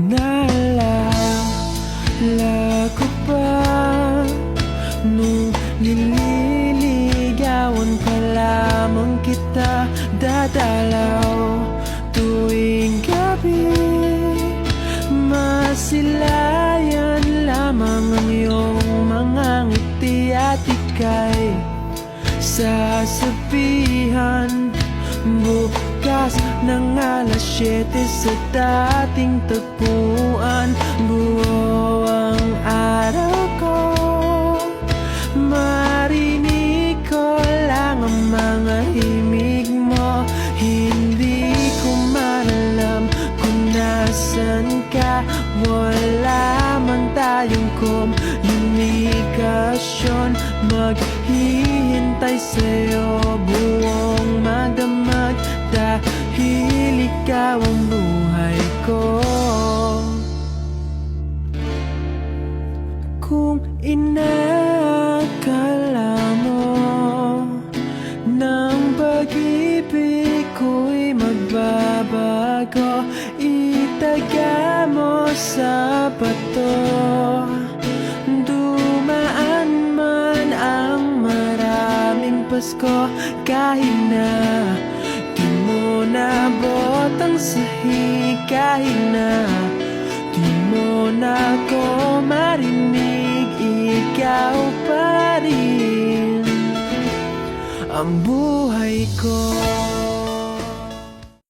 Naalala ko pa nung nililigawan pa lamang kita, dadalaw tuwing gabi. Masilayan lamang ang iyong mga ngiti at ika'y sasabihan bukas ng alas 7 sa dating tagpuan. Buo ang araw ko, marinig ko lang ang mga himig mo. Hindi ko man alam kung nasan ka, wala man tayong komunikasyon. Maghihintay sa'yo buong magdamag, dahil ikaw ang buhay ko. Kung inakala mo ng pag-ibig ko'y magbabago, itaga mo sa bato. Dumaan man ang maraming Pasko, kahit na di mo nabot ang sahig, kahit na di mo na ako marinig, ikaw pa rin ang buhay ko.